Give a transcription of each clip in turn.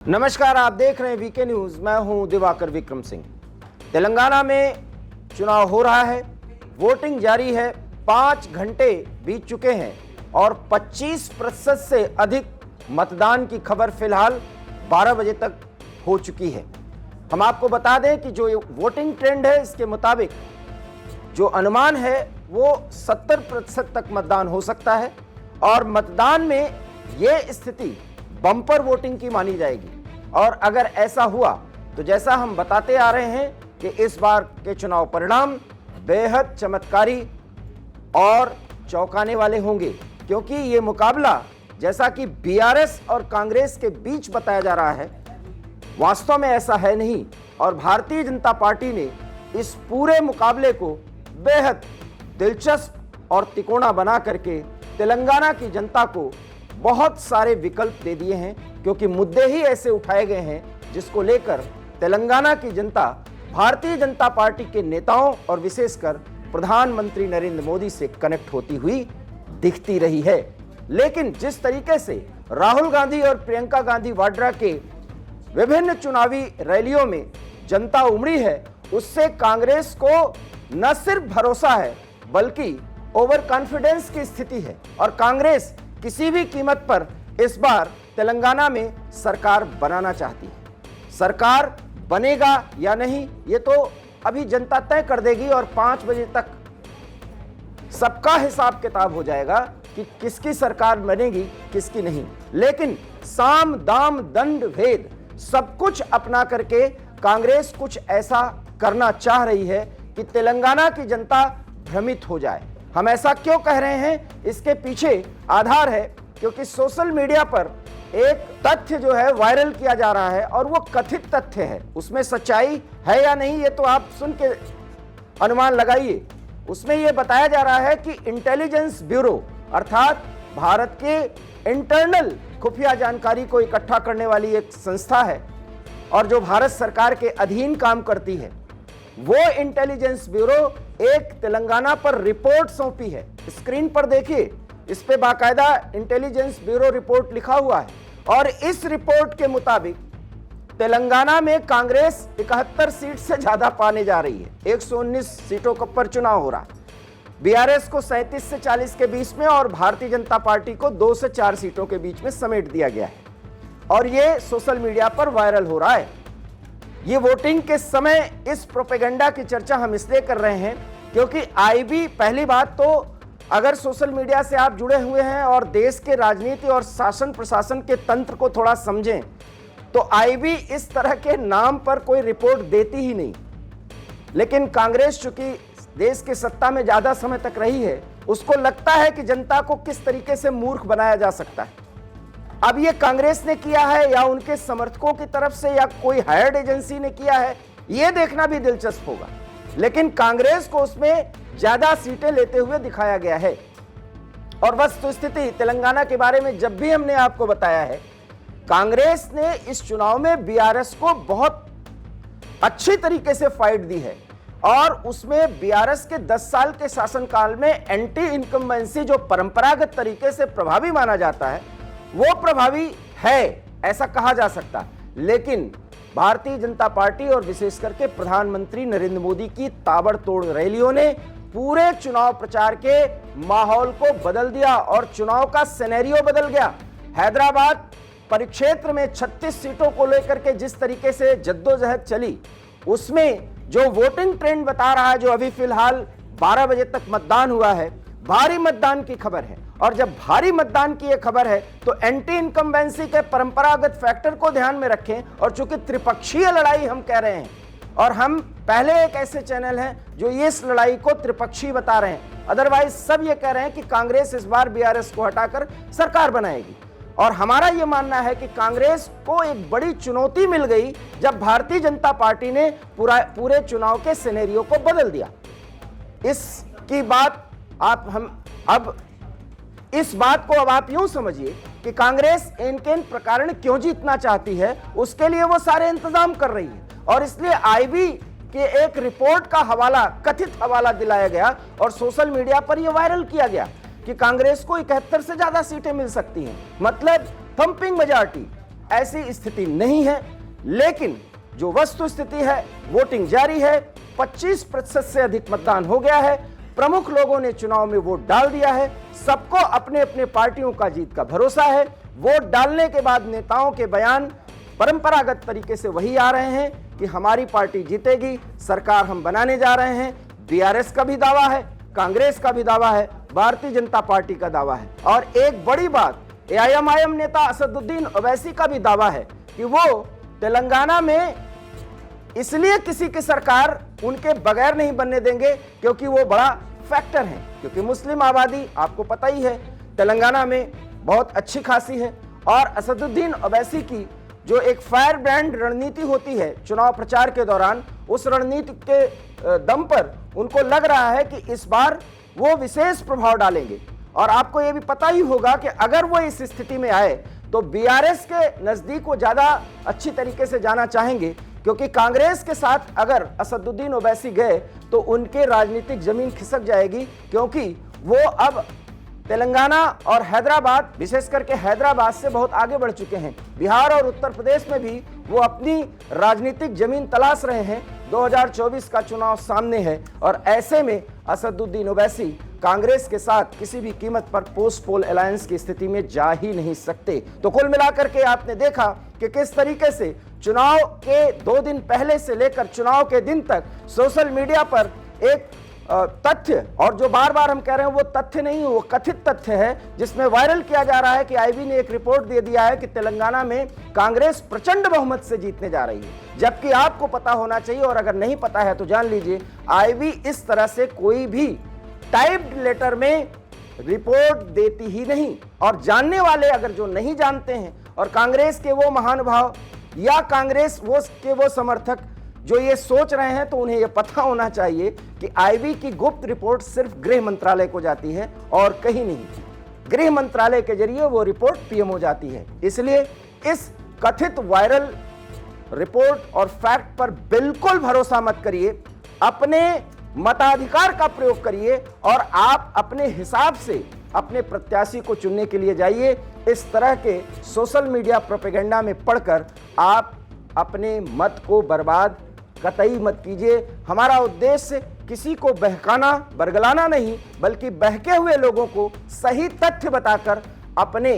नमस्कार, आप देख रहे हैं वीके न्यूज। मैं हूं दिवाकर विक्रम सिंह। तेलंगाना में चुनाव हो रहा है, वोटिंग जारी है। 5 घंटे बीत चुके हैं और 25% से अधिक मतदान की खबर फिलहाल 12 बजे तक हो चुकी है। हम आपको बता दें कि जो वोटिंग ट्रेंड है, इसके मुताबिक जो अनुमान है वो 70% तक मतदान हो सकता है और मतदान में ये स्थिति बम्पर वोटिंग की मानी जाएगी। और अगर ऐसा हुआ तो जैसा हम बताते आ रहे हैं कि इस बार के चुनाव परिणाम बेहद चमत्कारी और चौंकाने वाले होंगे, क्योंकि ये मुकाबला जैसा कि बीआरएस और कांग्रेस के बीच बताया जा रहा है, वास्तव में ऐसा है नहीं। और भारतीय जनता पार्टी ने इस पूरे मुकाबले को बेहद दिलचस्प और तिकोना बना करके तेलंगाना की जनता को बहुत सारे विकल्प दे दिए हैं, क्योंकि मुद्दे ही ऐसे उठाए गए हैं जिसको लेकर तेलंगाना की जनता भारतीय जनता पार्टी के नेताओं और विशेषकर प्रधानमंत्री नरेंद्र मोदी से कनेक्ट होती हुई दिखती रही है। लेकिन जिस तरीके से राहुल गांधी और प्रियंका गांधी वाड्रा के विभिन्न चुनावी रैलियों में जनता उमड़ी है, उससे कांग्रेस को न सिर्फ भरोसा है बल्कि ओवर कॉन्फिडेंस की स्थिति है और कांग्रेस किसी भी कीमत पर इस बार तेलंगाना में सरकार बनाना चाहती है। सरकार बनेगा या नहीं, ये तो अभी जनता तय कर देगी और 5 बजे तक सबका हिसाब किताब हो जाएगा कि किसकी सरकार बनेगी, किसकी नहीं। लेकिन साम दाम दंड भेद सब कुछ अपना करके कांग्रेस कुछ ऐसा करना चाह रही है कि तेलंगाना की जनता भ्रमित हो जाए। हम ऐसा क्यों कह रहे हैं, इसके पीछे आधार है क्योंकि सोशल मीडिया पर एक तथ्य जो है वायरल किया जा रहा है और वो कथित तथ्य है। उसमें सच्चाई है या नहीं, ये तो आप सुन के अनुमान लगाइए। उसमें ये बताया जा रहा है कि इंटेलिजेंस ब्यूरो अर्थात भारत के इंटरनल खुफिया जानकारी को इकट्ठा करने वाली एक संस्था है और जो भारत सरकार के अधीन काम करती है, वो इंटेलिजेंस ब्यूरो एक तेलंगाना पर रिपोर्ट सौंपी है। स्क्रीन पर देखिए, इस पे बाकायदा इंटेलिजेंस ब्यूरो रिपोर्ट लिखा हुआ है और इस रिपोर्ट के मुताबिक तेलंगाना में कांग्रेस 71 सीट से ज्यादा पाने जा रही है। 119 सीटों पर चुनाव हो रहा है। बीआरएस को 37 से 40 के बीच में और भारतीय जनता पार्टी को 2 से 4 सीटों के बीच में समेट दिया गया है और ये सोशल मीडिया पर वायरल हो रहा है। ये वोटिंग के समय इस प्रोपेगेंडा की चर्चा हम इसलिए कर रहे हैं क्योंकि आईबी, पहली बात तो अगर सोशल मीडिया से आप जुड़े हुए हैं और देश के राजनीति और शासन प्रशासन के तंत्र को थोड़ा समझें तो आईबी इस तरह के नाम पर कोई रिपोर्ट देती ही नहीं। लेकिन कांग्रेस चूंकि देश के सत्ता में ज्यादा समय तक रही है, उसको लगता है कि जनता को किस तरीके से मूर्ख बनाया जा सकता है। अब ये कांग्रेस ने किया है या उनके समर्थकों की तरफ से या कोई हायर्ड एजेंसी ने किया है, ये देखना भी दिलचस्प होगा। लेकिन कांग्रेस को उसमें ज्यादा सीटें लेते हुए दिखाया गया है। और वस्तुस्थिति तेलंगाना के बारे में जब भी हमने आपको बताया है, कांग्रेस ने इस चुनाव में बीआरएस को बहुत अच्छी तरीके से फाइट दी है और उसमें बीआरएस के 10 साल के शासनकाल में एंटी इनकम्बेंसी जो परंपरागत तरीके से प्रभावी माना जाता है, वो प्रभावी है, ऐसा कहा जा सकता। लेकिन भारतीय जनता पार्टी और विशेष करके प्रधानमंत्री नरेंद्र मोदी की ताबड़तोड़ रैलियों ने पूरे चुनाव प्रचार के माहौल को बदल दिया और चुनाव का सिनेरियो बदल गया। हैदराबाद परिक्षेत्र में 36 सीटों को लेकर के जिस तरीके से जद्दोजहद चली, उसमें जो वोटिंग ट्रेंड बता रहा है, जो अभी फिलहाल 12 बजे तक मतदान हुआ है, भारी मतदान की खबर है। और जब भारी मतदान की यह खबर है तो एंटी इनकम्बेंसी के परंपरागत फैक्टर को ध्यान में रखें। और चूंकि त्रिपक्षीय लड़ाई हम कह रहे हैं और हम पहले एक ऐसे चैनल हैं जो ये इस लड़ाई को त्रिपक्षीय बता रहे हैं, अदरवाइज सब ये कह रहे हैं कि कांग्रेस इस बार बीआरएस को हटाकर सरकार बनाएगी। और हमारा ये मानना है कि कांग्रेस को एक बड़ी चुनौती मिल गई जब भारतीय जनता पार्टी ने पूरे चुनाव के सिनेरियो को बदल दिया। इसकी बात इस बात को अब आप यूं समझिए कि कांग्रेस इन प्रकार क्यों जीतना चाहती है, उसके लिए वो सारे इंतजाम कर रही है। और इसलिए आईबी के एक रिपोर्ट का हवाला, कथित हवाला दिलाया गया और सोशल मीडिया पर यह वायरल किया गया कि कांग्रेस को 71 से ज्यादा सीटें मिल सकती हैं, मतलब थंपिंग मेजॉरिटी। ऐसी स्थिति नहीं है, लेकिन जो वस्तु स्थिति है, वोटिंग जारी है, 25% से अधिक मतदान हो गया है, प्रमुख लोगों ने चुनाव में वोट डाल दिया है, सबको अपने अपने पार्टियों का जीत का भरोसा है। वोट डालने के बाद नेताओं के बयान परंपरागत तरीके से वही आ रहे हैं कि हमारी पार्टी जीतेगी, सरकार हम बनाने जा रहे हैं। बीआरएस का भी दावा है, कांग्रेस का भी दावा है, भारतीय जनता पार्टी का दावा है, और एक बड़ी बात एआईएमआईएम नेता असदुद्दीन ओवैसी का भी दावा है कि वो तेलंगाना में इसलिए किसी की सरकार उनके बगैर नहीं बनने देंगे क्योंकि वो बड़ा फैक्टर है, क्योंकि मुस्लिम आबादी आपको पता ही है तेलंगाना में बहुत अच्छी खासी है। और असदुद्दीन ओवैसी की जो एक फायर ब्रांड रणनीति होती है चुनाव प्रचार के दौरान, उस रणनीति के दम पर उनको लग रहा है कि इस बार वो विशेष प्रभाव डालेंगे। और आपको ये भी पता ही होगा कि अगर वो इस स्थिति में आए तो बीआरएस के नजदीक वो ज्यादा अच्छी तरीके से जाना चाहेंगे, क्योंकि कांग्रेस के साथ अगर असदुद्दीन ओवैसी गए तो उनके राजनीतिक जमीन खिसक जाएगी, क्योंकि वो अब तेलंगाना और हैदराबाद, विशेष करके हैदराबाद से बहुत आगे बढ़ चुके हैं। बिहार और उत्तर प्रदेश में भी वो अपनी राजनीतिक जमीन तलाश रहे हैं। 2024 का चुनाव सामने है और ऐसे में असदुद्दीन ओवैसी कांग्रेस के साथ किसी भी कीमत पर पोस्ट पोल अलायंस की स्थिति में जा ही नहीं सकते। तो कुल मिलाकर के आपने देखा कि किस तरीके से चुनाव के 2 दिन पहले से लेकर चुनाव के दिन तक सोशल मीडिया पर एक तथ्य, और जो बार बार हम कह रहे हैं वो तथ्य नहीं, वो कथित तथ्य है, जिसमें वायरल किया जा रहा है कि आईबी ने एक रिपोर्ट दे दिया है कि तेलंगाना में कांग्रेस प्रचंड बहुमत से जीतने जा रही है। जबकि आपको पता होना चाहिए, और अगर नहीं पता है तो जान लीजिए, आईबी इस तरह से कोई भी टाइप्ड लेटर में रिपोर्ट देती ही नहीं। और जानने वाले अगर जो नहीं जानते हैं, और कांग्रेस के वो महानुभाव या कांग्रेस के वो समर्थक जो ये सोच रहे हैं, तो उन्हें ये पता होना चाहिए कि आईबी की गुप्त रिपोर्ट सिर्फ गृह मंत्रालय को जाती है और कहीं नहीं। गृह मंत्रालय के जरिए वो रिपोर्ट पीएम हो जाती है। इसलिए इस कथित वायरल रिपोर्ट और फैक्ट पर बिल्कुल भरोसा मत करिए, अपने मताधिकार का प्रयोग करिए और आप अपने हिसाब से अपने प्रत्याशी को चुनने के लिए जाइए। इस तरह के सोशल मीडिया प्रोपेगेंडा में पढ़कर आप अपने मत को बर्बाद कतई मत कीजिए। हमारा उद्देश्य किसी को बहकाना, बरगलाना नहीं, बल्कि बहके हुए लोगों को सही तथ्य बताकर अपने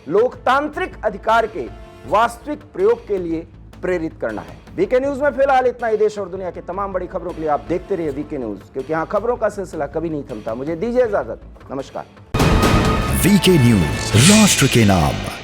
लोकतांत्रिक अधिकार के वास्तविक प्रयोग के लिए प्रेरित करना है। वीके न्यूज में फिलहाल इतना ही। देश और दुनिया की तमाम बड़ी खबरों के लिए आप देखते रहिए वीके न्यूज, क्योंकि यहाँ खबरों का सिलसिला कभी नहीं थमता। मुझे दीजिए इजाजत, नमस्कार। वीके न्यूज, राष्ट्र के नाम।